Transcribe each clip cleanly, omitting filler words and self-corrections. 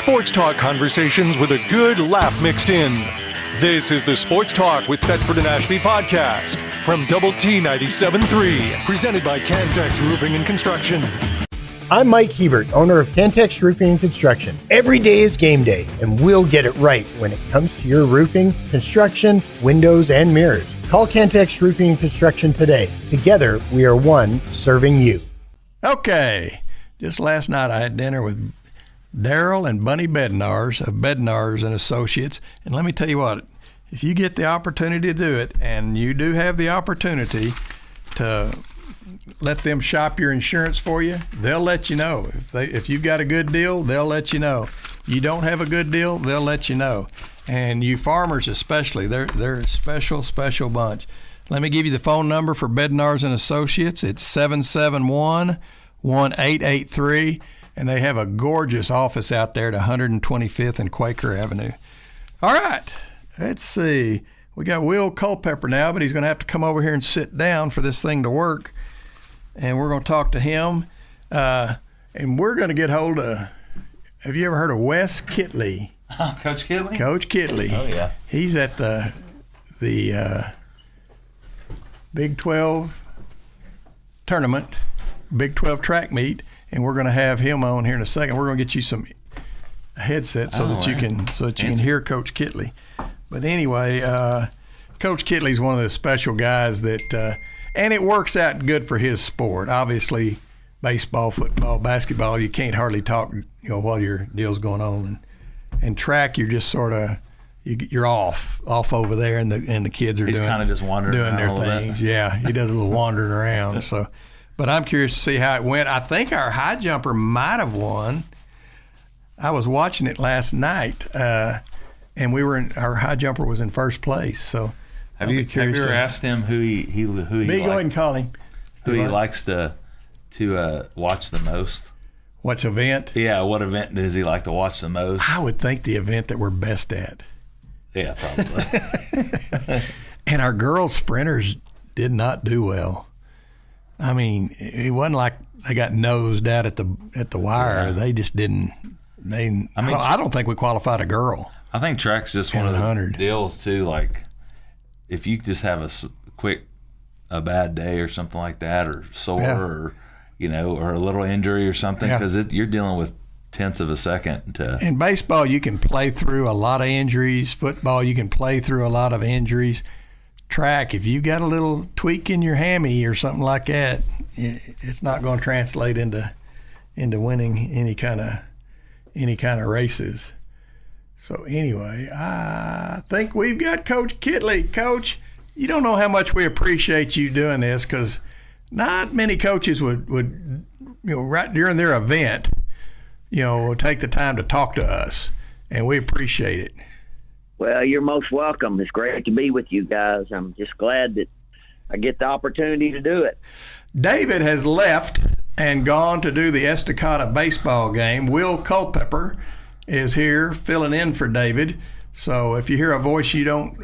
Sports talk conversations with a good laugh mixed in. This is the Sports Talk with Thetford and Ashby podcast from Double T 97.3, presented by Cantex Roofing and Construction. I'm Mike Hebert, owner of Cantex Roofing and Construction. Every day is game day, and we'll get it right when it comes to your roofing, construction, windows, and mirrors. Call Cantex Roofing and Construction today. Together, we are one serving you. Okay, just last night I had dinner with Daryl and Bunny Bednars of Bednars and Associates, and let me tell you what, if you get the opportunity to do it, and you do have the opportunity to let them shop your insurance for you, they'll let you know. If you've got a good deal, they'll let you know. You don't have a good deal, they'll let you know. And you farmers especially, they're a special bunch. Let me give you the phone number for Bednars and Associates. It's 771-1883. And they have a gorgeous office out there at 125th and Quaker Avenue. All right, let's see. We got Will Culpepper now, but he's going to have to come over here and sit down for this thing to work. And we're going to talk to him. And we're going to get hold of, have you ever heard of Wes Kittley? Coach Kittley? Coach Kittley. Oh, yeah. He's at the Big 12 tournament, Big 12 track meet. And we're going to have him on here in a second. We're going to get you some headsets so that you can hear Coach Kittley. But anyway, Coach Kittley's one of the special guys that, and it works out good for his sport. Obviously, baseball, football, basketball, you can't hardly talk, while your deal's going on. And track, you're just sort of you're off over there, and the kids are He's kind of just wandering doing their around things. Yeah, he does a little wandering around. So. But I'm curious to see how it went. I think our high jumper might have won. I was watching it last night, and our high jumper was in first place. So, have you ever asked him who he go ahead and call him. Who he likes to watch the most? Which event? Yeah, what event does he like to watch the most? I would think the event that we're best at. Yeah, probably. And our girls sprinters did not do well. I mean, it wasn't like they got nosed out at the wire. Yeah. They just didn't. I don't think we qualified a girl. I think track's just one of those deals too. Like, if you just have a bad day or something like that, or sore, or or a little injury or something, because you're dealing with tenths of a second. In baseball, you can play through a lot of injuries. Football, you can play through a lot of injuries. Track, if you got a little tweak in your hammy or something like that, it's not going to translate into winning any kind of races. So anyway, I think we've got Coach Kittley. Coach, you don't know how much we appreciate you doing this, because not many coaches would right during their event, take the time to talk to us, and we appreciate it. Well, you're most welcome. It's great to be with you guys. I'm just glad that I get the opportunity to do it. David has left and gone to do the Estacada baseball game. Will Culpepper is here filling in for David. So if you hear a voice you don't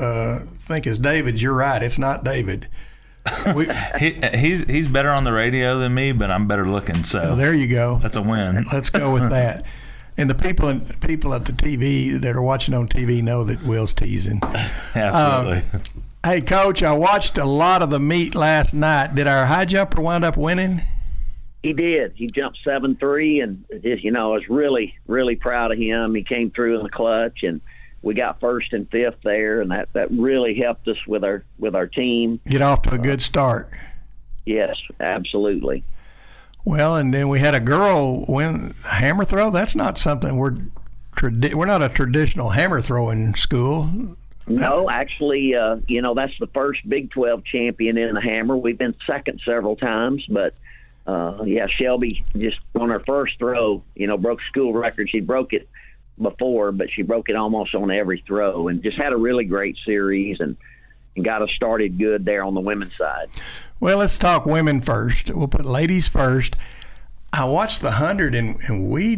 think is David's, you're right. It's not David. He's better on the radio than me, but I'm better looking. So there you go. That's a win. Let's go with that. And the people at the TV that are watching on TV know that Will's teasing. Absolutely. Hey, Coach, I watched a lot of the meet last night. Did our high jumper wind up winning? He did. He jumped 7-3, and just, I was really, really proud of him. He came through in the clutch, and we got first and fifth there, and that really helped us with our team. Get off to a good start. Yes, absolutely. Well, and then we had a girl win hammer throw. That's not something we're not a traditional hammer throwing school. No, actually, that's the first Big 12 champion in the hammer. We've been second several times, but Shelby just on her first throw, broke school record. She broke it before, but she broke it almost on every throw, and just had a really great series and got us started good there on the women's side. Well, let's talk women first. We'll put ladies first. I watched the 100, and we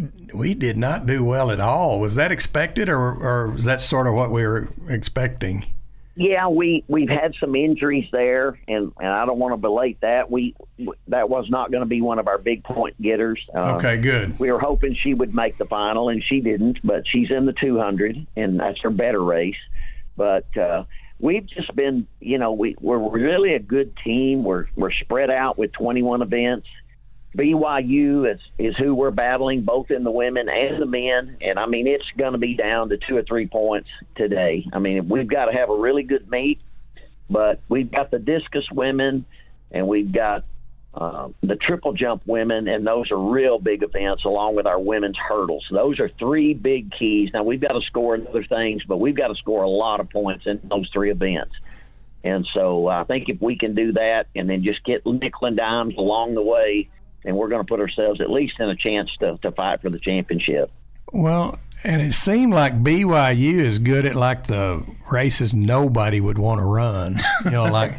did not do well at all. Was that expected, or was that sort of what we were expecting? Yeah, we've had some injuries there, and I don't want to belate that. That was not going to be one of our big point getters. Okay, good. We were hoping she would make the final, and she didn't, but she's in the 200, and that's her better race. But we've just been, we're really a good team. We're spread out with 21 events. BYU is who we're battling, both in the women and the men. And, I mean, it's going to be down to 2 or 3 points today. I mean, we've got to have a really good meet, but we've got the discus women and we've got the triple jump women, and those are real big events along with our women's hurdles. Those are 3 big keys. Now, we've got to score in other things, but we've got to score a lot of points in those 3 events. And so I think if we can do that and then just get nickel and dimes along the way, and we're going to put ourselves at least in a chance to fight for the championship. Well, and it seemed like BYU is good at like the races nobody would want to run, like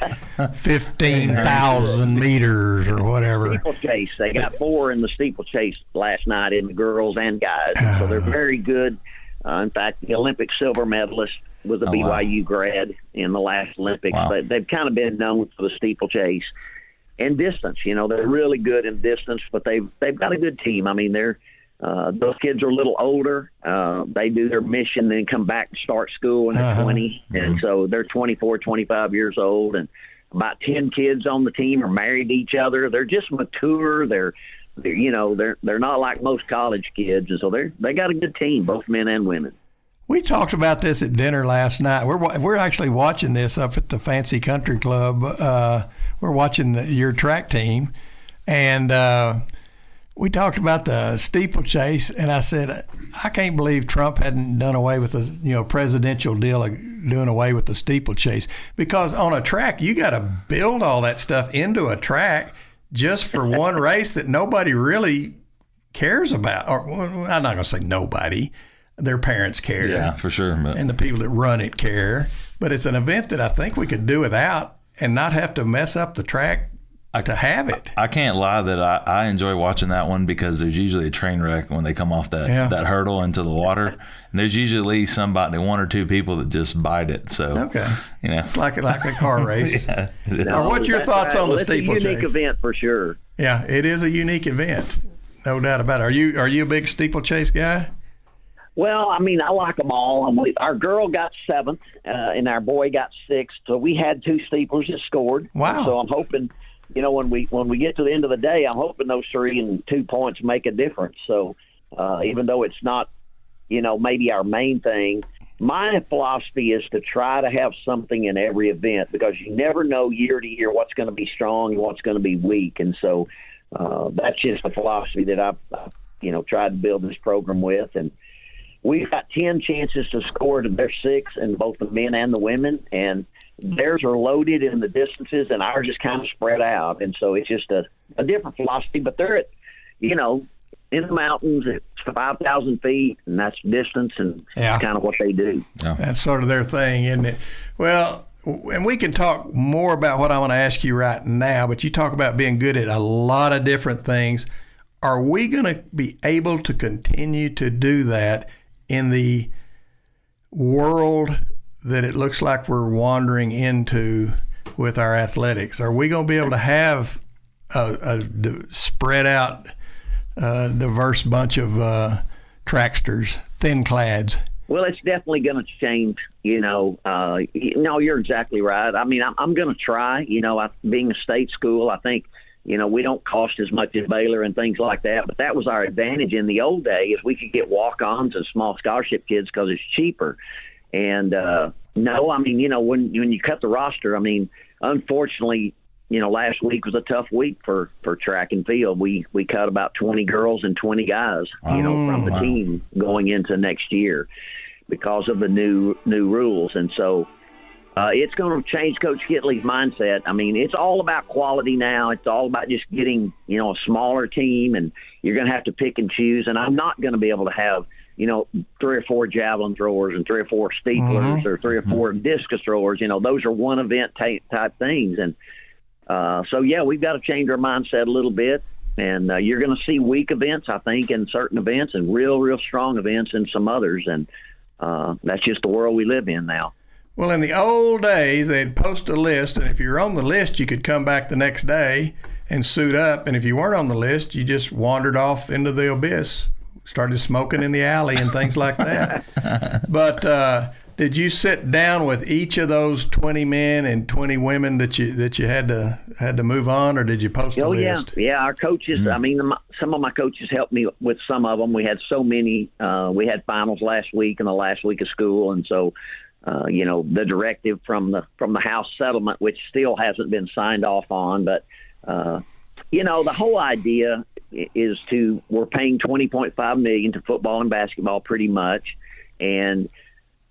15,000 meters or whatever. Steeplechase. They got 4 in the steeplechase last night in the girls and guys. So they're very good. In fact, the Olympic silver medalist was a BYU grad in the last Olympics. Wow. But they've kind of been known for the steeplechase. And distance, they're really good in distance, but they've got a good team. I mean, those kids are a little older. They do their mission, then come back and start school when they're 20, and so they're 24, 25 years old, and about 10 kids on the team are married to each other. They're just mature. They're not like most college kids, and so they got a good team, both men and women. We talked about this at dinner last night. We're actually watching this up at the Fancy Country Club. We're watching your track team, and we talked about the steeplechase. And I said, I can't believe Trump hadn't done away with the presidential deal of doing away with the steeplechase, because on a track you got to build all that stuff into a track just for one race that nobody really cares about. Or I'm not going to say nobody. Their parents care. Yeah, for sure. But. And the people that run it care. But it's an event that I think we could do without and not have to mess up the track to have it. I can't lie that I enjoy watching that one, because there's usually a train wreck when they come off that hurdle into the water. And there's usually somebody, 1 or 2 people that just bite it. So okay, it's like a car race. Yeah, or what's your thoughts on the steeplechase? It's a unique event for sure. Yeah, it is a unique event, no doubt about it. Are you a big steeplechase guy? Well, I mean, I like them all. Our girl got 7th, and our boy got 6th. So we had 2 steeplers that scored. Wow! So I'm hoping, when we get to the end of the day, I'm hoping those 3 and 2 points make a difference. So even though it's not, maybe our main thing, my philosophy is to try to have something in every event, because you never know year to year what's going to be strong and what's going to be weak. And so that's just the philosophy that I've tried to build this program with. And we've got 10 chances to score to their 6 in both the men and the women, and theirs are loaded in the distances, and ours is kind of spread out. And so it's just a different philosophy, but they're at, in the mountains at 5,000 feet, and that's distance, and that's kind of what they do. Yeah. That's sort of their thing, isn't it? Well, and we can talk more about what I want to ask you right now, but you talk about being good at a lot of different things. Are we going to be able to continue to do that in the world that it looks like we're wandering into with our athletics? Are we going to be able to have a spread out, diverse bunch of tracksters, thin clads? Well, it's definitely going to change. No, you're exactly right. I mean, I'm going to try. Being a state school, I think, we don't cost as much as Baylor and things like that, but that was our advantage in the old days. We could get walk-ons and small scholarship kids because it's cheaper. And no, I mean, when you cut the roster, I mean, unfortunately, last week was a tough week for track and field. We cut about 20 girls and 20 guys, from the team going into next year because of the new rules. And so it's going to change Coach Kittley's mindset. I mean, it's all about quality now. It's all about just getting, a smaller team, and you're going to have to pick and choose. And I'm not going to be able to have, 3 or 4 javelin throwers and 3 or 4 steeplers or 3 or 4 discus throwers. Those are one event type things. And so, we've got to change our mindset a little bit. And you're going to see weak events, I think, in certain events, and real strong events in some others. And that's just the world we live in now. Well, in the old days, they'd post a list, and if you were on the list, you could come back the next day and suit up. And if you weren't on the list, you just wandered off into the abyss, started smoking in the alley and things like that. But did you sit down with each of those 20 men and 20 women that you had to move on, or did you post a list? Yeah. Our coaches. I mean, some of my coaches helped me with some of them. We had so many. We had finals last week and the last week of school, and so. The directive from the House settlement, which still hasn't been signed off on, but the whole idea is we're paying $20.5 million to football and basketball pretty much, and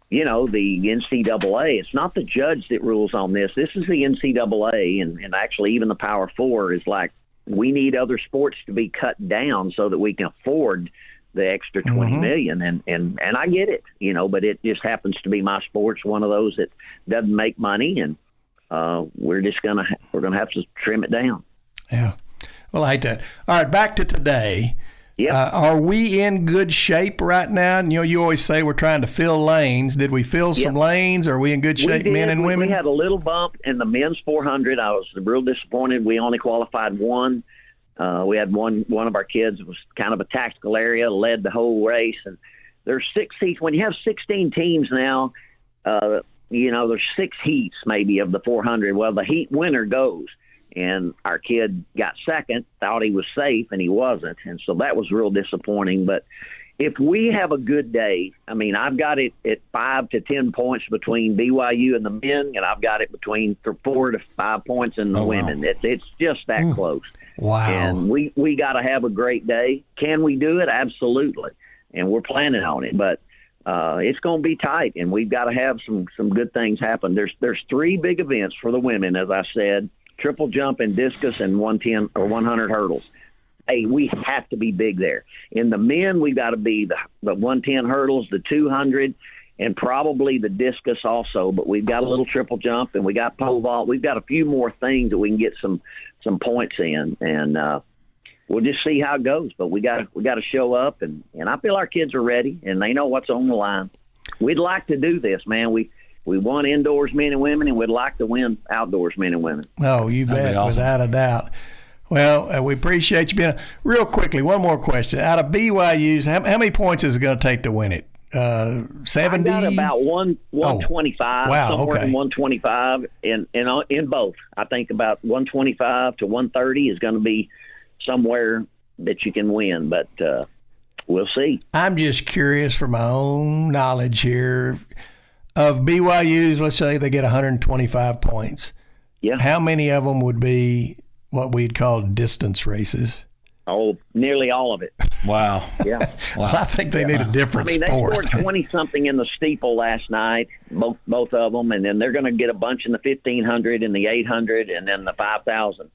the NCAA. It's not the judge that rules on this. This is the NCAA, and actually even the Power Four is like, we need other sports to be cut down so that we can afford the extra $20 million, and I get it, but it just happens to be my sport's one of those that doesn't make money, and we're gonna have to trim it down. Yeah, well, I hate that. All right, back to today. Yeah, are we in good shape right now? And, you always say we're trying to fill lanes. Did we fill some lanes? Are we in good shape, men and women? We had a little bump in the men's 400. I was real disappointed. We only qualified one. We had one of our kids was kind of a tactical area, led the whole race, and there's 6 heats. When you have 16 teams now, there's 6 heats maybe of the 400. Well, the heat winner goes, and our kid got second, thought he was safe, and he wasn't, and so that was real disappointing. But if we have a good day, I mean, I've got it at 5 to 10 points between BYU and the men, and I've got it between 4 to 5 points in the women. Wow. It's just that close. Wow. And we got to have a great day. Can we do it? Absolutely. And we're planning on it. But it's going to be tight, and we've got to have some good things happen. There's 3 big events for the women, as I said, triple jump and discus and 110 or 100 hurdles. Hey, we have to be big there. In the men, we've got to be the 110 hurdles, the 200, and probably the discus also. But we've got a little triple jump, and we got pole vault. We've got a few more things that we can get some points in, and we'll just see how it goes. But we got to show up, and I feel our kids are ready, and they know what's on the line. We'd like to do this, man. We won indoors men and women, and we'd like to win outdoors men and women. Oh, you bet, awesome. Without a doubt. Well, we appreciate you being real quickly. One more question. Out of BYU's, how many points is it going to take to win it? 70? I got about 125. Wow, somewhere okay. in 125 in both. I think about 125 to 130 is going to be somewhere that you can win, but we'll see. I'm just curious for my own knowledge here. Of BYU's, let's say they get 125 points. Yeah. How many of them would be what we'd call distance races? Oh, nearly all of it. Wow. Yeah. Wow. Well, I think they need a different sport. They scored 20-something in the steeple last night, both of them, and then they're going to get a bunch in the 1,500 and the 800 and then the 5,000.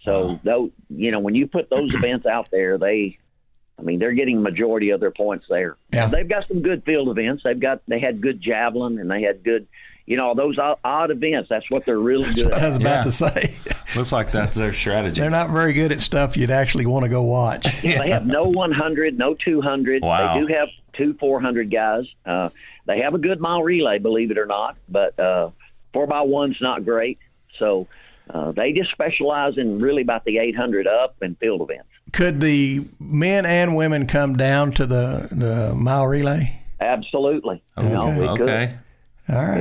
So, when you put those events out there, they're getting the majority of their points there. Yeah. They've got some good field events. They had good javelin, and they had good, those odd events. That's what they're really good at. I was about to say. Looks like that's their strategy. They're not very good at stuff you'd actually want to go watch. Yeah, they have no 100, no 200. Wow. They do have 2 400 guys. They have a good mile relay, believe it or not, but 4x1's not great. So they just specialize in really about the 800 up and field events. Could the men and women come down to the mile relay? Absolutely. Okay. We could. Okay. All right.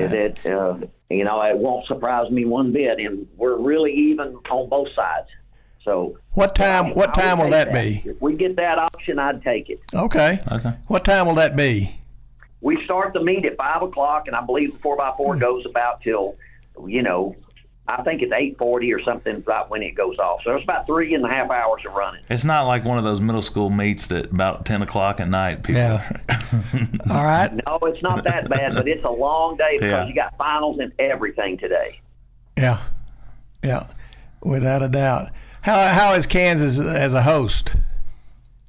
It won't surprise me one bit, and we're really even on both sides. So what time will that be? If we get that option, I'd take it. Okay. What time will that be? We start the meet at 5:00, and I believe the 4x4 goes about till, I think it's 8:40 or something right when it goes off. So it's about 3.5 hours of running. It's not like one of those middle school meets that about 10 o'clock at night people. Yeah. All right. No, it's not that bad, but it's a long day because you got finals and everything today. Yeah. Yeah. Without a doubt. How is Kansas as a host?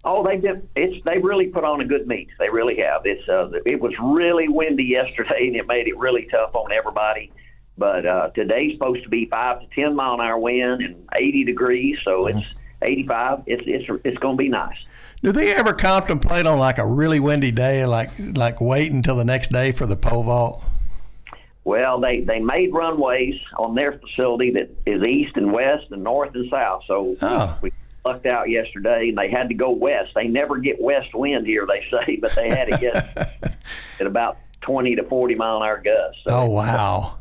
Oh, they really put on a good meet. They really have. It was really windy yesterday, and it made it really tough on everybody. But today's supposed to be 5 to 10 mile an hour wind and 80 degrees, so it's 85. It's going to be nice. Do they ever contemplate on like a really windy day, like wait until the next day for the pole vault? Well, they made runways on their facility that is east and west and north and south. So we lucked out yesterday, and they had to go west. They never get west wind here, they say, but they had to get at about 20 to 40 mile-an-hour gusts. So, oh, wow.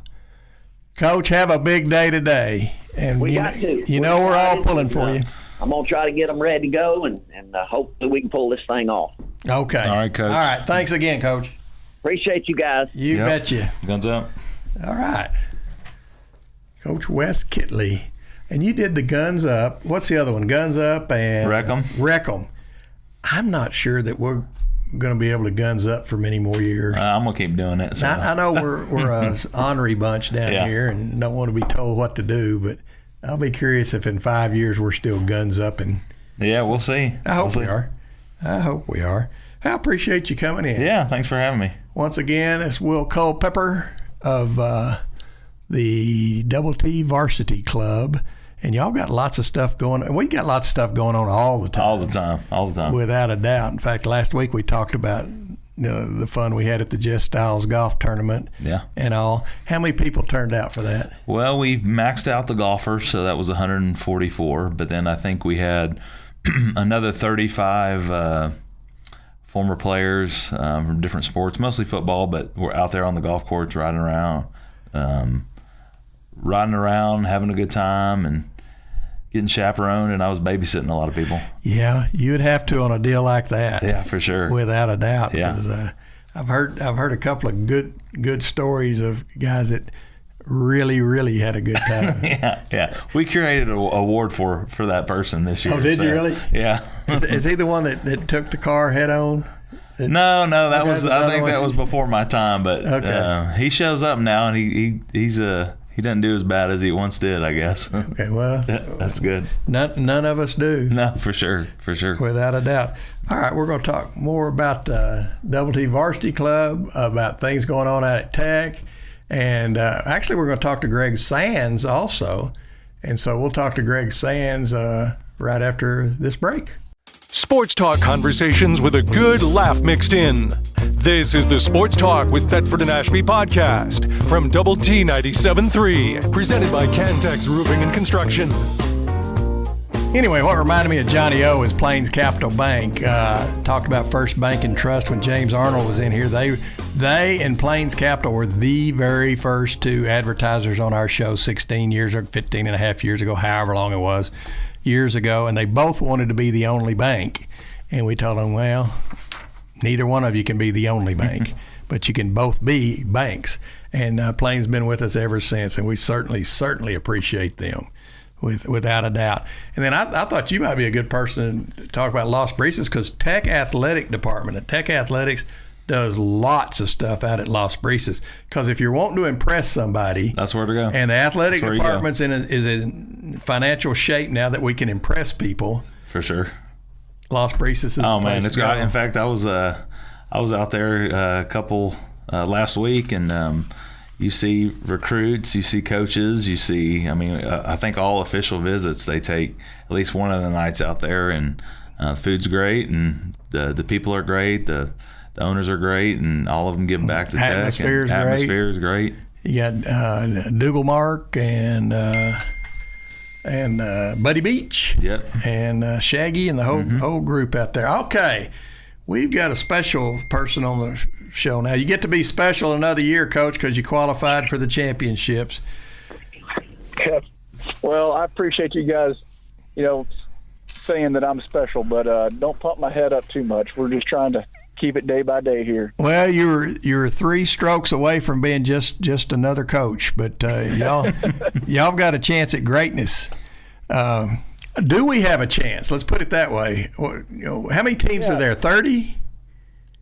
Coach, have a big day today. And we got to. We're all pulling for you. I'm going to try to get them ready to go, and hopefully we can pull this thing off. Okay. All right, Coach. All right. Thanks again, Coach. Appreciate you guys. You betcha. Guns up. All right. Coach Wes Kittley. And you did the Guns Up. What's the other one? Guns Up and Wreck 'em. I'm not sure that we're going to be able to Guns Up for many more years. I'm going to keep doing it. So. I know we're a ornery bunch down here and don't want to be told what to do, but I'll be curious if in 5 years we're still Guns Up. And yeah, we'll see. I hope we are. I appreciate you coming in. Yeah, thanks for having me. Once again, it's Will Culpepper of the Double T Varsity Club. And y'all got lots of stuff going on. We got lots of stuff going on all the time. Without a doubt. In fact, last week we talked about the fun we had at the Jess Styles golf tournament and all. How many people turned out for that? Well, we maxed out the golfers, so that was 144. But then I think we had another 35 former players from different sports, mostly football, but we're out there on the golf course riding around, having a good time, and getting chaperoned, and I was babysitting a lot of people. Yeah, you would have to on a deal like that. Yeah, for sure, without a doubt. Yeah, I've heard a couple of good stories of guys that really had a good time. yeah. We curated an award for that person this year. Oh, did you really? Yeah. Is he the one that took the car head on? No, that was. I think that was before my time. But he shows up now, and he's he doesn't do as bad as he once did, I guess. Okay, well, that's good. None of us do. No, for sure. Without a doubt. All right, we're going to talk more about the Double T Varsity Club, about things going on out at Tech, and actually we're going to talk to Greg Sands also, and so we'll talk to Greg Sands right after this break. Sports talk conversations with a good laugh mixed in. This is the Sports Talk with Thetford and Ashby podcast from Double T 97.3, presented by Cantex Roofing and Construction. Anyway, what reminded me of Johnny O is Plains Capital Bank. Talked about First Bank and Trust when James Arnold was in here. They and Plains Capital were the very first two advertisers on our show 16 years or 15 and a half years ago, however long it was, years ago, and they both wanted to be the only bank. And we told them, well, neither one of you can be the only bank, but you can both be banks. And Plains been with us ever since, and we certainly appreciate them, without a doubt. And then I thought you might be a good person to talk about Las Brisas, because Tech Athletic Department at Tech Athletics does lots of stuff out at Las Brisas. Because if you're wanting to impress somebody, that's where to go. And the athletic department's is in financial shape now that we can impress people. For sure. Las Brisas is oh man, it's great. In fact, I was out there a couple last week, and you see recruits, you see coaches, you see. I mean, I think all official visits they take at least one of the nights out there, and food's great, and the people are great, the owners are great, and all of them give back to Tech. Atmosphere is great. You got Dougal Mark and Buddy Beach, and Shaggy, and the whole group out there. Okay, we've got a special person on the show now. You get to be special another year, Coach, because you qualified for the championships. Well, I appreciate you guys, saying that I'm special, but don't pump my head up too much. We're just trying to keep it day by day here. Well, you're 3 strokes away from being just another coach, but y'all got a chance at greatness. Do we have a chance? Let's put it that way. How many teams are there? 30?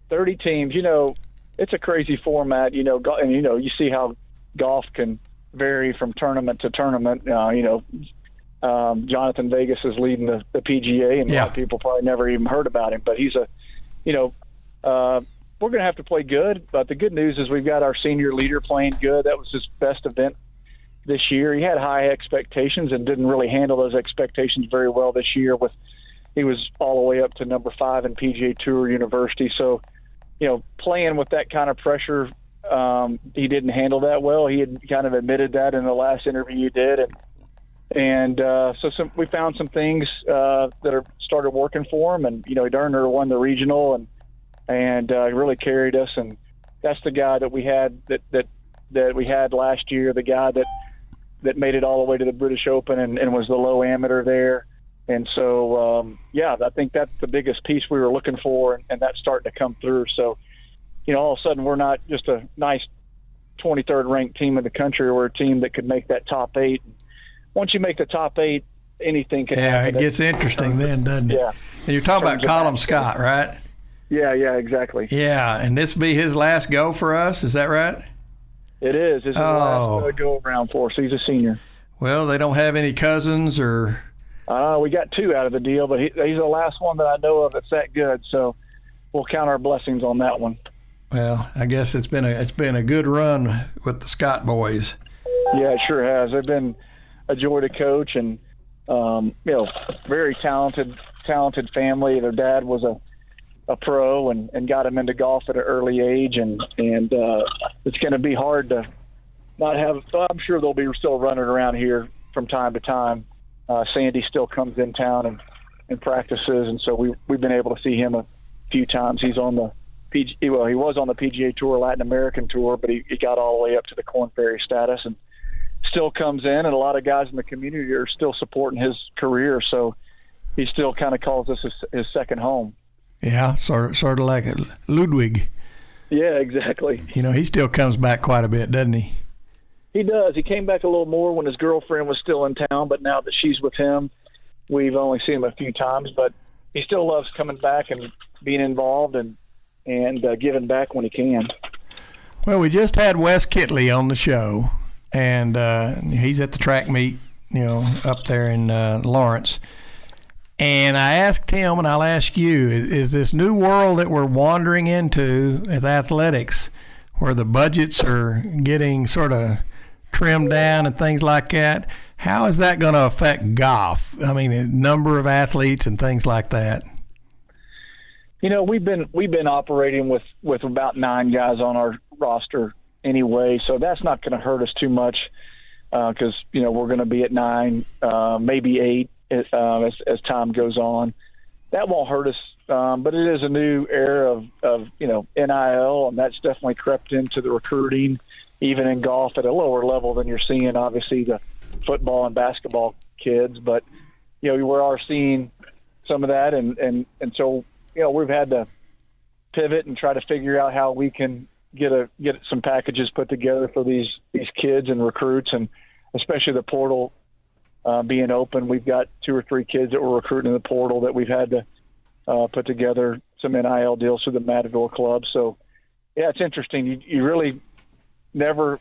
30 teams. It's a crazy format. And you see how golf can vary from tournament to tournament. Jonathan Vegas is leading the PGA, and a lot of people probably never even heard about him. But he's we're going to have to play good. But the good news is we've got our senior leader playing good. That was his best event this year. He had high expectations and didn't really handle those expectations very well this year. He was all the way up to number 5 in PGA Tour University. So, playing with that kind of pressure he didn't handle that well. He had kind of admitted that in the last interview he did, and so we found some things that are started working for him, and he darn near won the regional and really carried us, and that's the guy that we had that we had last year, the guy that made it all the way to the British Open and was the low amateur there. And so, I think that's the biggest piece we were looking for, and that's starting to come through. So, all of a sudden we're not just a nice 23rd ranked team in the country. We're a team that could make that top 8. Once you make the top 8, anything can happen. Yeah, it gets interesting then, doesn't it? Yeah. And you're talking about Colin Scott, right? Yeah, exactly. Yeah, and this will be his last go for us. Is that right? It is. It's his last go around for us. He's a senior. Well, they don't have any cousins or... We got 2 out of the deal, but he's the last one that I know of that's that good. So we'll count our blessings on that one. Well, I guess it's been a good run with the Scott boys. Yeah, it sure has. They've been a joy to coach, and very talented family. Their dad was a pro and got him into golf at an early age, and it's going to be hard to not have. I'm sure they'll be still running around here from time to time. Sandy still comes in town and practices, and so we've been able to see him a few times. He's on the he was on the PGA Tour, Latin American Tour, but he got all the way up to the Korn Ferry status, and still comes in. And a lot of guys in the community are still supporting his career, so he still kind of calls this his second home. Yeah, sort of like a Ludwig. Yeah, exactly. He still comes back quite a bit, doesn't he? He does. He came back a little more when his girlfriend was still in town, but now that she's with him, we've only seen him a few times. But he still loves coming back and being involved and giving back when he can. Well, we just had Wes Kittley on the show, and he's at the track meet, up there in Lawrence. And I asked him, and I'll ask you, is this new world that we're wandering into with athletics, where the budgets are getting sort of trimmed down and things like that, how is that going to affect golf? I mean, the number of athletes and things like that. We've been operating with about 9 guys on our roster anyway, so that's not going to hurt us too much because we're going to be at 9, maybe 8 as time goes on. That won't hurt us, but it is a new era of NIL, and that's definitely crept into the recruiting, even in golf at a lower level than you're seeing, obviously, the football and basketball kids. But, we are seeing some of that, and so, we've had to pivot and try to figure out how we can get some packages put together for these kids and recruits, and especially the portal being open. We've got 2 or 3 kids that we're recruiting in the portal that we've had to put together some NIL deals through the Matador Club. So, yeah, it's interesting. You really never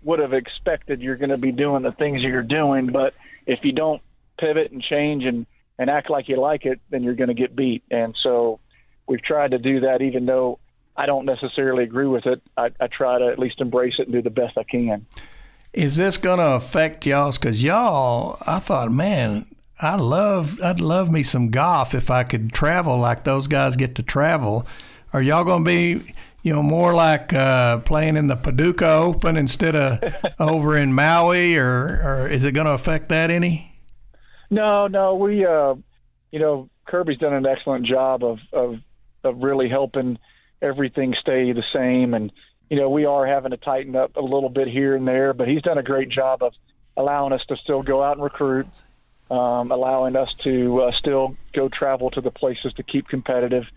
would have expected you're going to be doing the things you're doing, but if you don't pivot and change and act like you like it, then you're going to get beat. And so we've tried to do that, even though I don't necessarily agree with it. I try to at least embrace it and do the best I can. Is this going to affect y'all? Because y'all, I thought, man, I'd love me some golf if I could travel like those guys get to travel. Are y'all going to be, more like playing in the Paducah Open instead of over in Maui, or is it going to affect that any? No, we, Kirby's done an excellent job of really helping everything stay the same. And, we are having to tighten up a little bit here and there, but he's done a great job of allowing us to still go out and recruit, allowing us to still go travel to the places to keep competitive.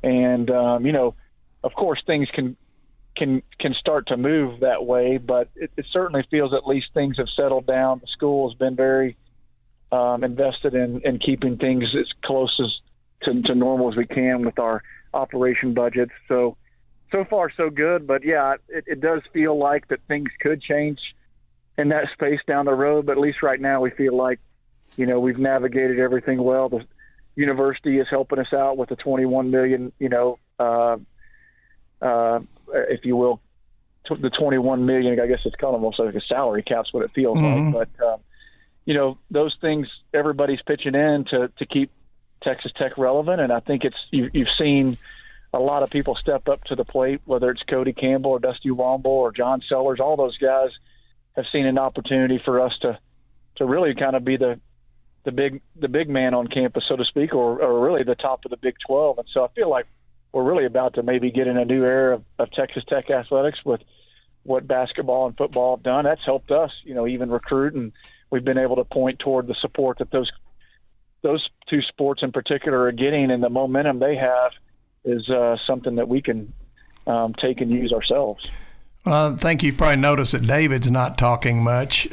And, of course, things can start to move that way, but it certainly feels at least things have settled down. The school has been very invested in keeping things as close to normal as we can with our operation budgets. So far so good, but yeah, it does feel like that things could change in that space down the road, but at least right now we feel like, we've navigated everything well. The university is helping us out with the $21 million, if you will, the $21 million, I guess it's kind of almost like a salary cap's what it feels like, but those things, everybody's pitching in to keep Texas Tech relevant. And I think you've seen a lot of people step up to the plate, whether it's Cody Campbell or Dusty Womble or John Sellers. All those guys have seen an opportunity for us to really kind of be the big man on campus, so to speak, or really the top of the Big 12. And so I feel like we're really about to maybe get in a new era of Texas Tech athletics with what basketball and football have done. That's helped us, even recruit, and we've been able to point toward the support that those two sports in particular are getting, and the momentum they have is something that we can take and use ourselves. Well, I think you probably noticed that David's not talking much.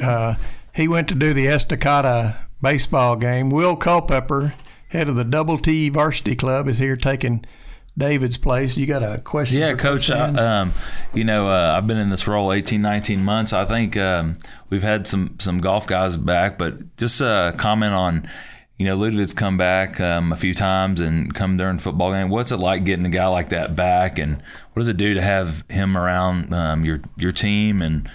He went to do the Estacada baseball game. Will Culpepper, head of the Double T Varsity Club, is here taking David's place. You got a question? Yeah, Coach. I've been in this role 18, 19 months. I think we've had some golf guys back, but just comment on, Ludwig's come back a few times and come during football game. What's it like getting a guy like that back, and what does it do to have him around your team and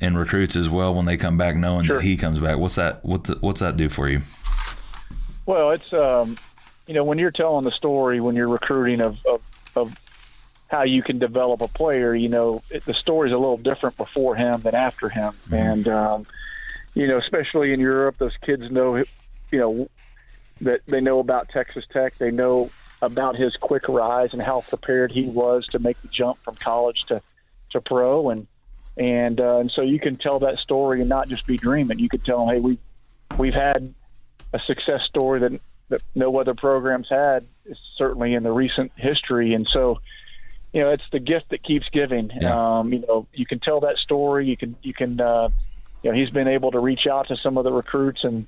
recruits as well when they come back, knowing Sure. that he comes back? What's that do for you? Well, it's when you're telling the story, when you're recruiting of how you can develop a player, the story's a little different before him than after him. Mm-hmm. And, especially in Europe, those kids know, that they know about Texas Tech. They know about his quick rise and how prepared he was to make the jump from college to pro. And so you can tell that story and not just be dreaming. You could tell them, hey, we've had a success story that no other programs had, certainly in the recent history. And so, it's the gift that keeps giving. Yeah. You can tell that story. You can he's been able to reach out to some of the recruits and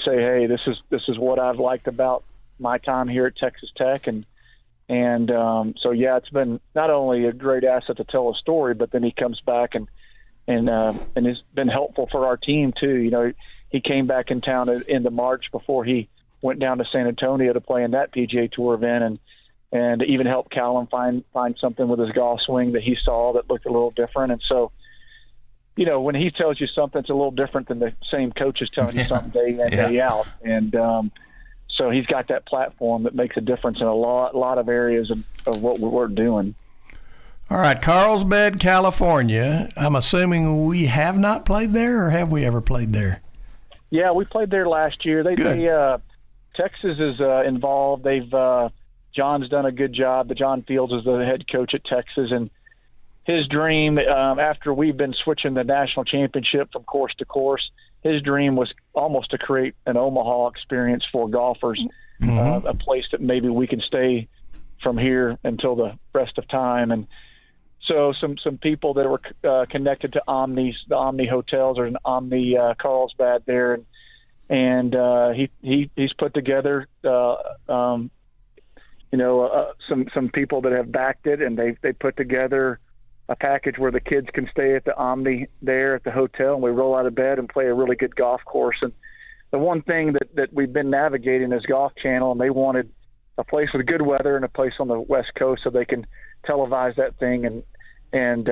say, hey, this is what I've liked about my time here at Texas Tech. And it's been not only a great asset to tell a story, but then he comes back and has been helpful for our team too. He came back in town in the March before he went down to San Antonio to play in that PGA Tour event, and even helped Callum find something with his golf swing that he saw that looked a little different. And so, when he tells you something, it's a little different than the same coach is telling you something day in, day out. And so he's got that platform that makes a difference in a lot of areas of what we're doing. All right, Carlsbad, California. I'm assuming we have not played there, or have we ever played there? Yeah, we played there last year. Texas is involved. John's done a good job. John Fields is the head coach at Texas, and his dream, after we've been switching the national championship from course to course, his dream was almost to create an Omaha experience for golfers, mm-hmm. A place that maybe we can stay from here until the rest of time. And so some people that were connected to the Omni hotels, or an Omni Carlsbad there, and he's put together some people that have backed it, and they put together a package where the kids can stay at the Omni there at the hotel, and we roll out of bed and play a really good golf course. And the one thing that we've been navigating is Golf Channel, and they wanted a place with good weather and a place on the West Coast so they can televise that thing. And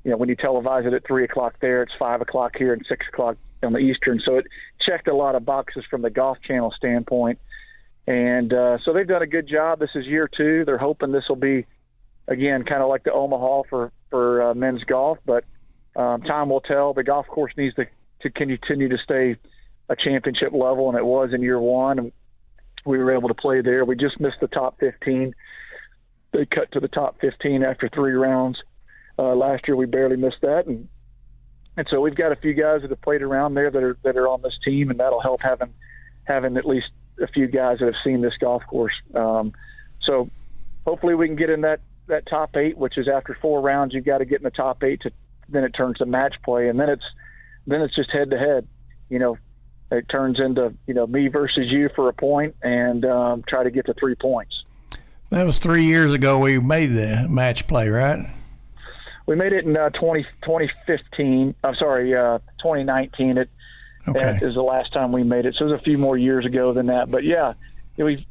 when you televise it at 3:00 there, it's 5:00 here and 6:00 on the Eastern. So it checked a lot of boxes from the Golf Channel standpoint. And so they've done a good job. This is year 2. They're hoping this will be, again, kind of like the Omaha for men's golf. But time will tell. The golf course needs to continue to stay a championship level, and it was in year 1. And we were able to play there. We just missed the top 15. They cut to the top 15 after 3 rounds. Last year we barely missed that. And so we've got a few guys that have played around there that are on this team, and that'll help having at least a few guys that have seen this golf course. So hopefully we can get in that top 8, which is after 4 rounds, you've got to get in the top 8 then it turns to match play. And then it's just head to head, it turns into, me versus you for a point, and try to get to 3 points. That was 3 years ago we made the match play, right? We made it in 2015. I'm sorry, 2019. That is the last time we made it. So it was a few more years ago than that. But yeah, we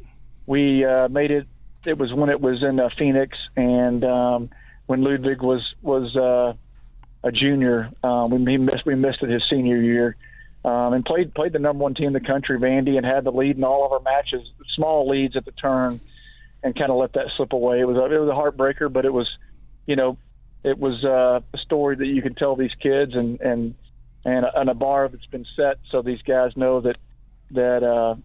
made it. It was when it was in Phoenix, and when Ludwig was a junior. We missed it his senior year, and played the number 1 team in the country, Vandy, and had the lead in all of our matches. Small leads at the turn, kind of let that slip away. It was a heartbreaker, but it was, it was a story that you can tell these kids and a bar that's been set so these guys know that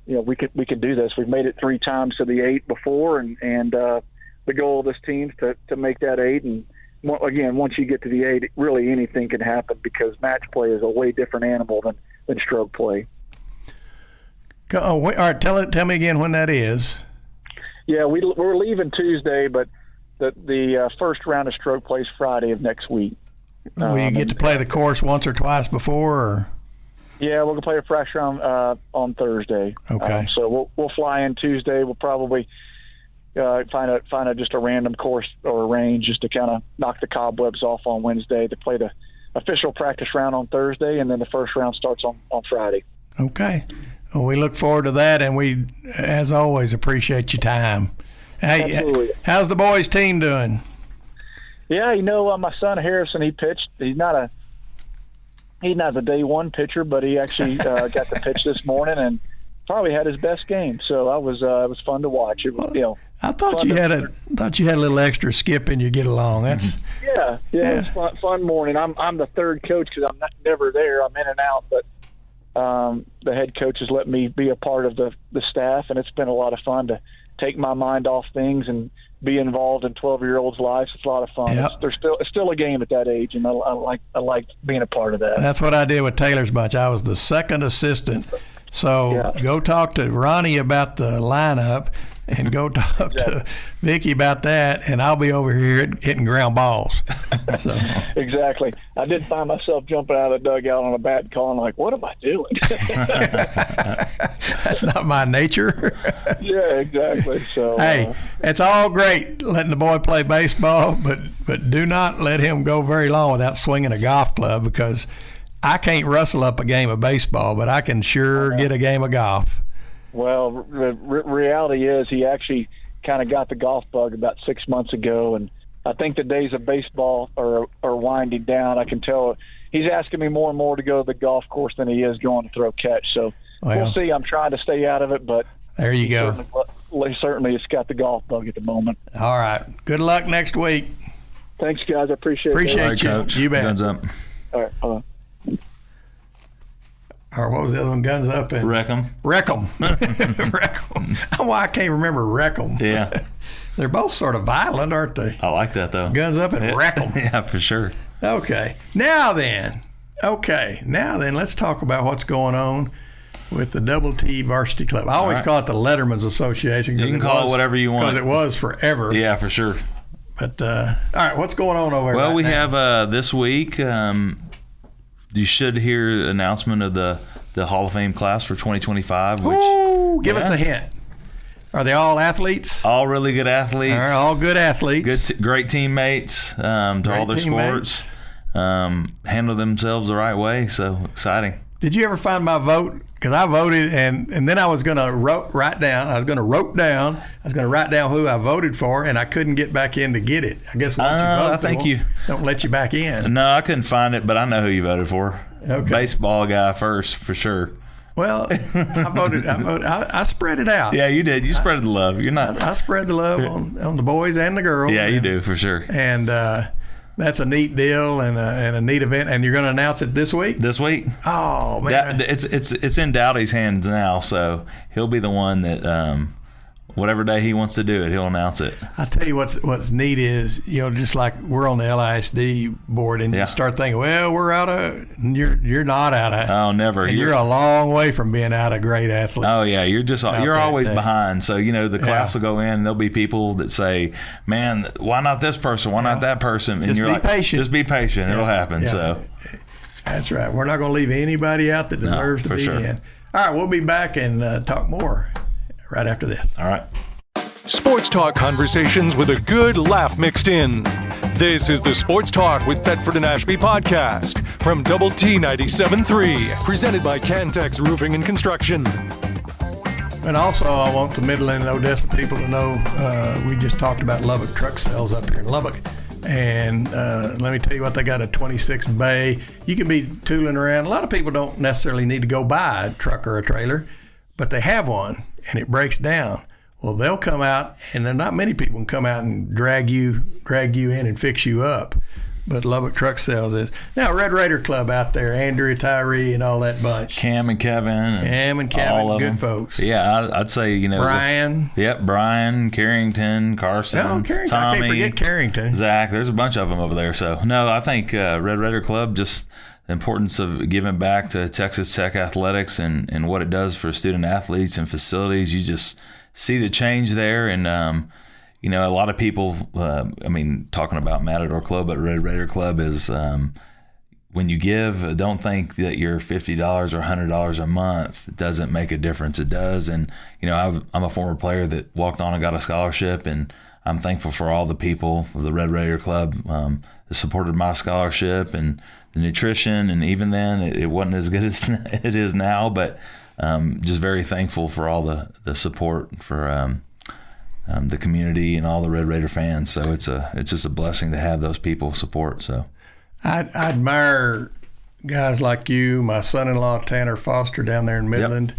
we can do this. We've made it 3 times to the 8 before, and the goal of this team is to make that 8. And again, once you get to the 8, really anything can happen because match play is a way different animal than stroke play. All right, tell me again when that is. Yeah, we're leaving Tuesday, but the first round of stroke play is Friday of next week. Will you get to play the course once or twice before? Or? Yeah, we're gonna play a fresh round on Thursday. Okay. So we'll fly in Tuesday. We'll probably find just a random course or a range just to kind of knock the cobwebs off on Wednesday to play the official practice round on Thursday, and then the first round starts on Friday. Okay. Well, we look forward to that, and we, as always, appreciate your time. Hey, absolutely. How's the boys' team doing? Yeah, my son Harrison, he pitched. He's not a day one pitcher, but he actually got to pitch this morning and probably had his best game. So it was fun to watch. It was, I thought you had a little extra skip in your get along. That's yeah. It's fun morning. I'm the third coach because I'm never there. I'm in and out, but the head coach has let me be a part of the staff, and it's been a lot of fun to take my mind off things and be involved in 12-year-olds' lives. It's a lot of fun. Yep. It's still a game at that age, and I like being a part of that. That's what I did with Taylor's bunch. I was the second assistant. So Go talk to Ronnie about the lineup and go talk to Vicky about that, and I'll be over here hitting ground balls. So. Exactly. I did find myself jumping out of the dugout on a bat and calling like, what am I doing? That's not my nature. Yeah, exactly. So hey, it's all great letting the boy play baseball, but do not let him go very long without swinging a golf club, because I can't rustle up a game of baseball, but I can sure get a game of golf. Well, the reality is he actually kind of got the golf bug about 6 months ago, and I think the days of baseball are winding down. I can tell he's asking me more and more to go to the golf course than he is going to throw catch. So we'll see. I'm trying to stay out of it, but there you go. Certainly it's got the golf bug at the moment. All right. Good luck next week. Thanks, guys. I appreciate it. Appreciate you. Coach. You bet. Guns up. All right. Or what was the other one? Guns up and Wreckham. Wreckham. Why I can't remember Wreckham. Yeah. They're both sort of violent, aren't they? I like that though. Guns up and Wreckham. Yeah, for sure. Okay. Now then, let's talk about what's going on with the Double T Varsity Club. I always call it the Letterman's Association. You can call it whatever you want. Because it was forever. Yeah, for sure. But all right, what's going on over there? Well, we have this week. You should hear the announcement of the Hall of Fame class for 2025. Which give us a hint. Are they all athletes? All really good athletes. All good athletes. Great teammates to all their sports. Handle themselves the right way. So exciting. Did you ever find my vote? Because I voted, and then I was going to write down who I voted for, and I couldn't get back in to get it. I guess once you vote, don't let you back in. No, I couldn't find it, but I know who you voted for. Okay. Baseball guy first, for sure. Well, I spread it out. Yeah, you did. You spread the love. I spread the love on the boys and the girls. Yeah, you do, for sure. And that's a neat deal and a neat event. And you're going to announce it this week? This week. Oh, man. It's in Dowdy's hands now, so he'll be the one that whatever day he wants to do it, he'll announce it. I tell you what's neat is, just like we're on the LISD board, and you start thinking, well, we're out of. You're not out of. Oh, never. And you're a long way from being out of great athlete. Oh yeah, you're always behind. So the class will go in, and there'll be people that say, "Man, why not this person? Why not that person?" And you're patient. Just be patient. It'll happen. Yeah. So that's right. We're not going to leave anybody out that deserves to be in. All right, we'll be back and talk more right after this. All right. Sports talk conversations with a good laugh mixed in. This is the Sports Talk with Thetford and Ashby podcast from Double T 97.3, presented by Cantex Roofing and Construction. And also, I want the Midland and Odessa people to know we just talked about Lubbock truck sales up here in Lubbock. And let me tell you what, they got a 26 bay. You can be tooling around. A lot of people don't necessarily need to go buy a truck or a trailer, but they have one and it breaks down. Well, they'll come out, and there are not many people can come out and drag you in and fix you up. But Lubbock Truck Sales is. Now, Red Raider Club out there, Andrea, Tyree, and all that bunch. Cam and Kevin, good them. Folks. Yeah, I'd say, Brian. Brian, Carrington, Carson, Tommy. I can't forget Carrington. Zach, there's a bunch of them over there. So, no, I think Red Raider Club, just the importance of giving back to Texas Tech athletics and what it does for student athletes and facilities. You just see the change there, and a lot of people, talking about Matador Club, but Red Raider Club is when you give, don't think that your $50 or $100 a month doesn't make a difference. It does. And, I'm a former player that walked on and got a scholarship, and I'm thankful for all the people of the Red Raider Club that supported my scholarship and the nutrition. And even then, it wasn't as good as it is now, but just very thankful for all the support for the community and all the Red Raider fans. So it's just a blessing to have those people support. So I admire guys like you, my son-in-law Tanner Foster down there in Midland,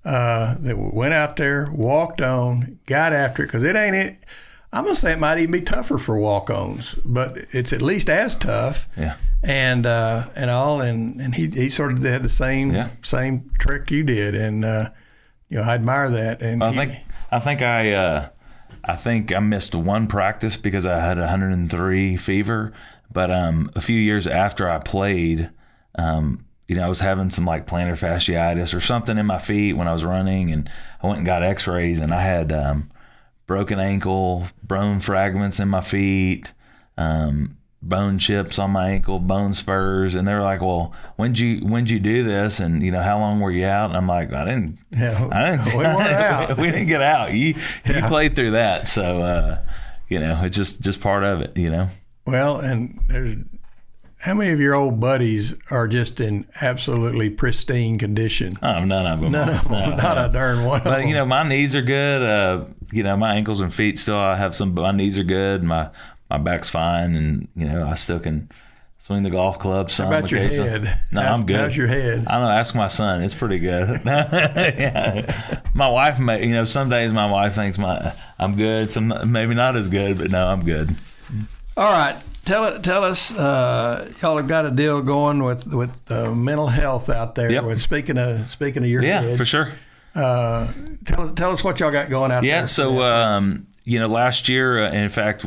that went out there, walked on, got after it, because it ain't it. I'm gonna say it might even be tougher for walk-ons, but it's at least as tough. Yeah. And he sort of had the same trick you did, and I admire that. And I think I missed one practice because I had 103 fever. But a few years after I played, I was having some like plantar fasciitis or something in my feet when I was running, and I went and got X-rays, and I had broken ankle, bone fragments in my feet, bone chips on my ankle, bone spurs, and they were like, "Well, when'd you do this? And how long were you out?" And I'm like, "I didn't. We weren't out. We didn't get out. You played through that, so it's just part of it, Well, and there's how many of your old buddies are just in absolutely pristine condition? Oh, none of them. Not a darn one. But my knees are good. My ankles and feet still. I have some. My knees are good. My back's fine, and I still can swing the golf club. Some. How about your head? No, I'm good. How's your head? I don't know. Ask my son. It's pretty good. Yeah. My wife, some days my wife thinks I'm good. Some maybe not as good, but no, I'm good. All right. Tell us, y'all have got a deal going with mental health out there. Yep. With speaking of your head. Yeah, for sure. Tell us what y'all got going out there. Yeah, so last year, in fact,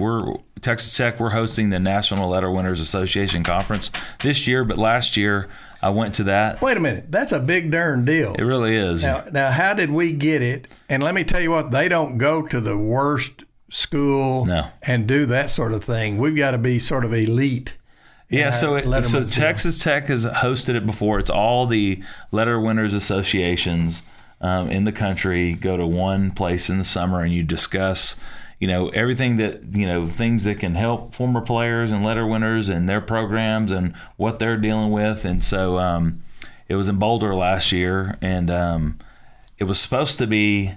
Texas Tech, we're hosting the National Letter Winners Association Conference this year, but last year I went to that. Wait a minute, that's a big darn deal. It really is. Now, how did we get it? And let me tell you what, they don't go to the worst school and do that sort of thing. We've got to be sort of elite. Yeah, so Texas Tech has hosted it before. It's all the letter winners associations in the country go to one place in the summer, and you discuss, everything that, things that can help former players and letter winners and their programs and what they're dealing with. And so it was in Boulder last year, and it was supposed to be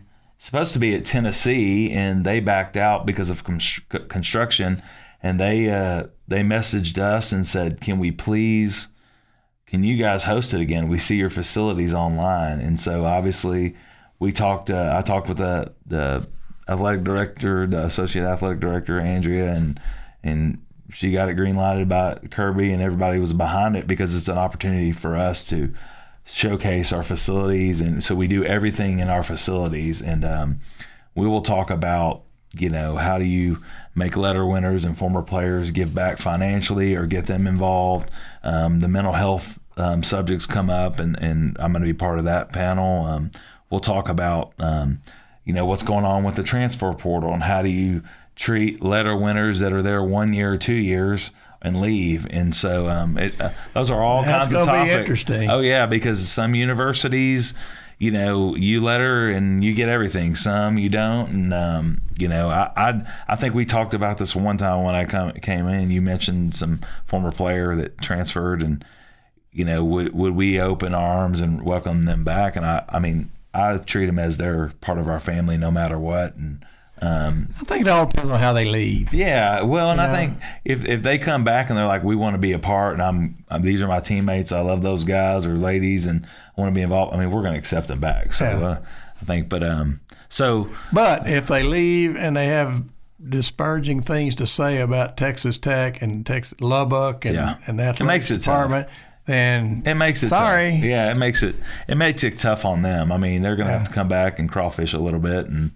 at Tennessee, and they backed out because of construction, and they messaged us and said, can you guys host it again? We see your facilities online. And so obviously I talked with the athletic director, the associate athletic director, Andrea, and she got it green lighted by Kirby, and everybody was behind it because it's an opportunity for us to showcase our facilities. And so we do everything in our facilities, and we will talk about how do you make letter winners and former players give back financially or get them involved. The mental health subjects come up, and I'm going to be part of that panel. We'll talk about what's going on with the transfer portal and how do you treat letter winners that are there 1 year or 2 years and leave. And so those are all kinds of topics. That's going to be interesting. Oh, yeah, because some universities, you letter and you get everything. Some you don't. And, I think we talked about this one time when I came in. You mentioned some former player that transferred, and, would we open arms and welcome them back? And I treat them as they're part of our family no matter what. And I think it all depends on how they leave. Yeah, well, and I think if they come back and they're like, we want to be a part, and these are my teammates, I love those guys or ladies, and I want to be involved, we're going to accept them back. So I think, but So, but if they leave and they have disparaging things to say about Texas Tech and Texas Lubbock and that department, then it makes it sorry. Tough. Yeah, it makes it tough on them. I mean, they're going to have to come back and crawfish a little bit and,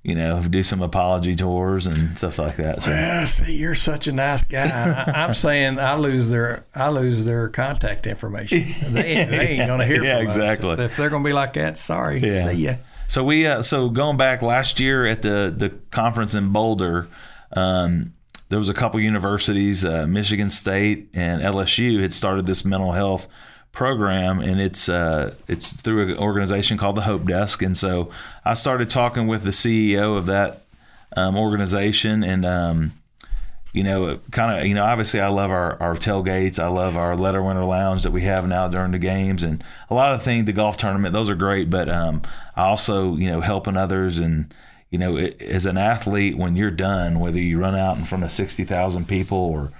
do some apology tours and stuff like that. So. Well, see, you're such a nice guy. I'm saying I lose their contact information. They ain't going to hear from exactly. us. If they're going to be like that, sorry, see ya. So so going back last year at the conference in Boulder, there was a couple universities, Michigan State and LSU, had started this mental health program, and it's through an organization called the Hope Desk. And so I started talking with the CEO of that organization, and obviously I love our tailgates, I love our Letter Winter Lounge that we have now during the games, and a lot of things, the golf tournament, those are great. But I also helping others, and as an athlete, when you're done, whether you run out in front of 60,000 people or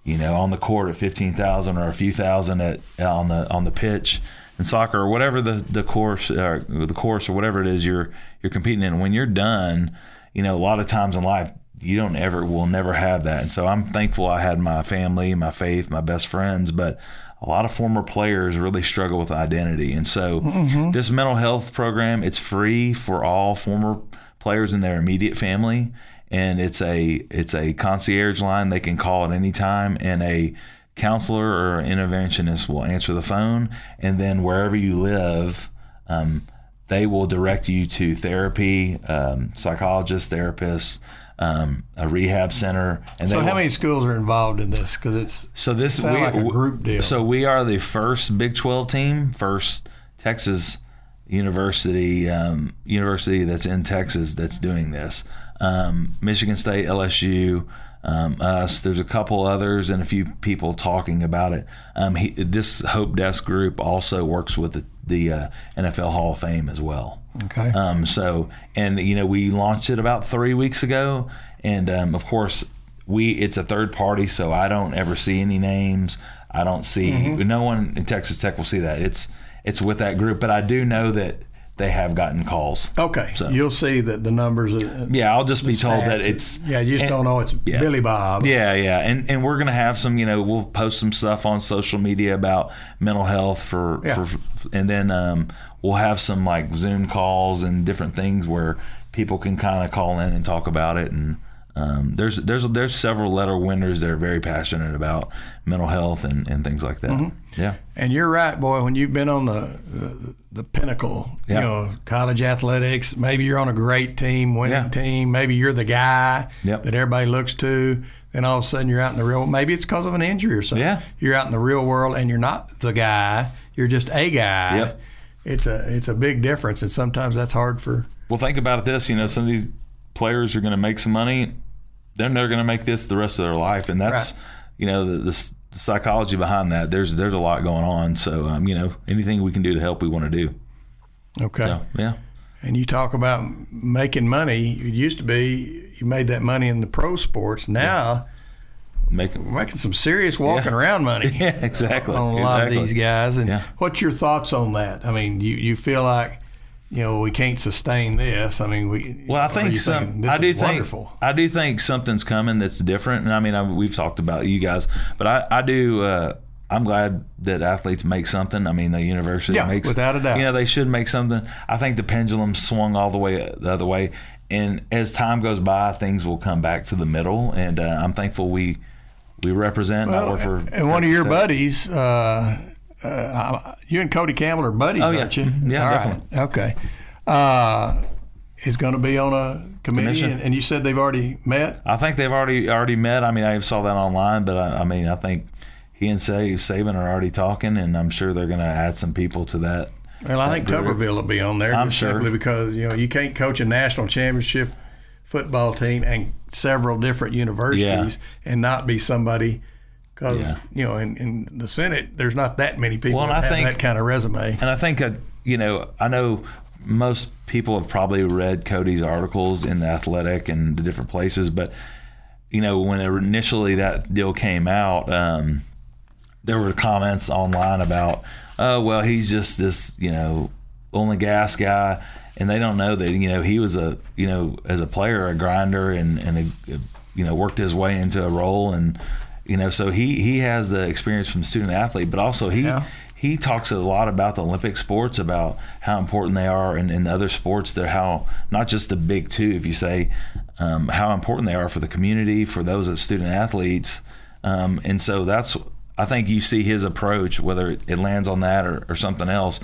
on the court at 15,000 or a few thousand on the pitch in soccer or whatever the course or whatever it is you're competing in, when you're done, a lot of times in life will never have that. And so I'm thankful I had my family, my faith, my best friends, but a lot of former players really struggle with identity. And so this mental health program, it's free for all former players in their immediate family. And it's a concierge line they can call at any time, and a counselor or interventionist will answer the phone. And then wherever you live, they will direct you to therapy, psychologists, therapists, a rehab center. And so how many schools are involved in this? Because it's like a group deal. So we are the first Big 12 team, first Texas university that's in Texas that's doing this. Michigan State, LSU, us. There's a couple others and a few people talking about it. This Hope Desk group also works with the NFL Hall of Fame as well. Okay. We launched it about 3 weeks ago, and of course it's a third party, so I don't ever see any names. I don't see no one in Texas Tech will see that. It's with that group, but I do know that they have gotten calls. Okay. So you'll see that the numbers. I'll just be told that it's. Yeah, you just don't know it's Billy Bob. Yeah. And we're going to have some, we'll post some stuff on social media about mental health and then we'll have some like Zoom calls and different things where people can kind of call in and talk about it. And there's several letter winners that are very passionate about mental health and things like that. Yeah. And you're right, boy. When you've been on the pinnacle, college athletics, maybe you're on a great team, winning team, maybe you're the guy that everybody looks to. Then all of a sudden you're out in the real. Maybe it's because of an injury or something. Yeah. You're out in the real world and you're not the guy. You're just a guy. Yep. It's a big difference, and sometimes that's hard for. Well, think about it this. Some of these players are going to make some money. Then they're going to make this the rest of their life, and that's the psychology behind that. There's a lot going on. So anything we can do to help, we want to do. Okay. So, yeah. And you talk about making money. It used to be you made that money in the pro sports. Now we're making some serious walking around money. Yeah, exactly. On a lot of these guys. And what's your thoughts on that? I mean, you feel like we can't sustain this. I mean, I do think something's coming that's different. And I mean, we've talked about you guys, but I do. I'm glad that athletes make something. I mean, the university makes, without a doubt. They should make something. I think the pendulum swung all the way the other way, and as time goes by, things will come back to the middle. And I'm thankful we represent. And I work for. And one of your buddies. You and Cody Campbell are buddies, aren't you? Yeah, all definitely. Right. Okay. Is going to be on a committee, and you said they've already met? I think they've already met. I mean, I saw that online, but I think he and Saban are already talking, and I'm sure they're going to add some people to that. Well, I think Tuberville will be on there. I'm sure. Simply because, you can't coach a national championship football team and several different universities and not be somebody – because, in the Senate, there's not that many people that have that kind of resume. And I think, I know most people have probably read Cody's articles in The Athletic and the different places, but, when initially that deal came out, there were comments online about, oh, well, he's just this, oil and gas guy. and they don't know that, he was as a player, a grinder, and worked his way into a role, and so he has the experience from student athlete, but also he talks a lot about the Olympic sports, about how important they are, and in the other sports, they're how, not just the big two, if you say, how important they are for the community, for those as student athletes. And so I think you see his approach, whether it lands on that or something else.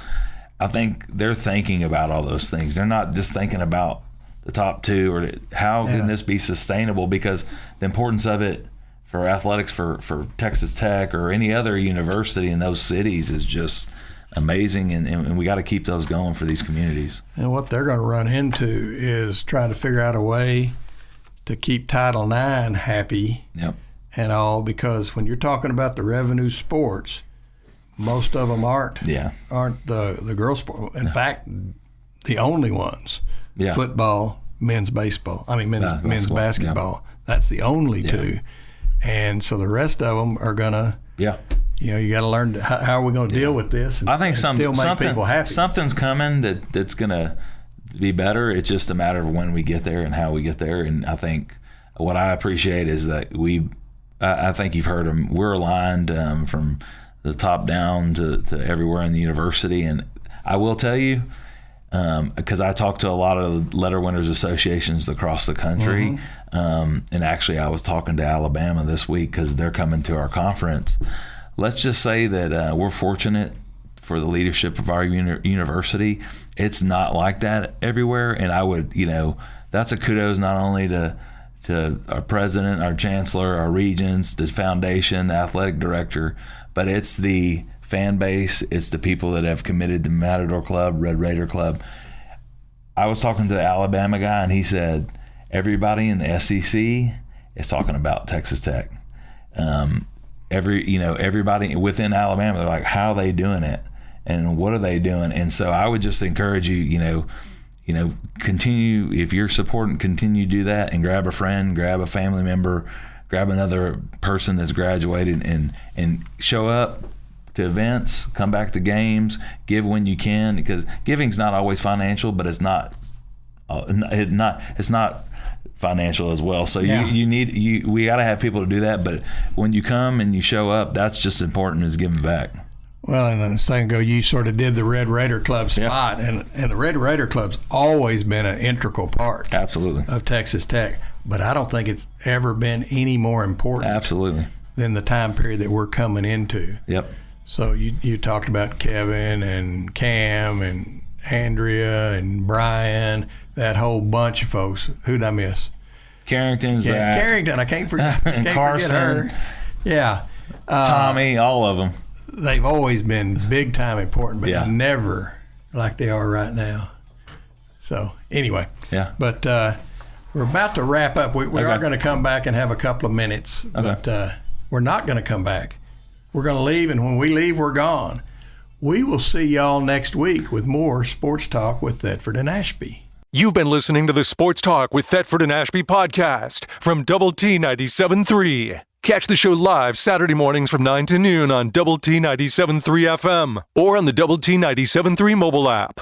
I think they're thinking about all those things. They're not just thinking about the top two or how can this be sustainable, because the importance of it for athletics for Texas Tech or any other university in those cities is just amazing, and we got to keep those going for these communities. And what they're going to run into is trying to figure out a way to keep Title IX happy and all, because when you're talking about the revenue sports, most of them aren't the girls' sport. In fact, the only ones, football, men's baseball, men's basketball. That's the only two. And so the rest of them are going to, you got to learn how are we going to deal with this and, I think still make people happy. Something's coming that's going to be better. It's just a matter of when we get there and how we get there. And I think what I appreciate is that I think you've heard them, we're aligned from the top down to everywhere in the university. And I will tell you, because I talked to a lot of letter winners associations across the country, and actually I was talking to Alabama this week because they're coming to our conference. Let's just say that we're fortunate for the leadership of our university. It's not like that everywhere, and I would, that's a kudos not only to our president, our chancellor, our regents, the foundation, the athletic director, but it's the fan base, it's the people that have committed to Matador Club, Red Raider Club. I was talking to the Alabama guy, and he said everybody in the SEC is talking about Texas Tech. Everybody within Alabama, they're like, how are they doing it, and what are they doing? And so I would just encourage you, continue, if you're supporting, continue to do that, and grab a friend, grab a family member, grab another person that's graduated, and show up to events, come back to games, give when you can, because giving's not always financial, but it's not financial as well. So we got to have people to do that. But when you come and you show up, that's just important, is giving back. Well, and then a second ago, you sort of did the Red Raider Club spot, and the Red Raider Club's always been an integral part of Texas Tech. But I don't think it's ever been any more important than the time period that we're coming into. Yep. So you talked about Kevin and Cam and Andrea and Brian, that whole bunch of folks. Who'd I miss? Carrington, Zach. Carrington, I can't forget Carson. Forget her. Yeah. Tommy, all of them. They've always been big time important, but never like they are right now. So anyway, but we're about to wrap up. We are going to come back and have a couple of minutes, but we're not going to come back. We're going to leave, and when we leave, we're gone. We will see y'all next week with more Sports Talk with Thetford and Ashby. You've been listening to the Sports Talk with Thetford and Ashby podcast from Double T 97.3. Catch the show live Saturday mornings from 9 to noon on Double T 97.3 FM or on the Double T 97.3 mobile app.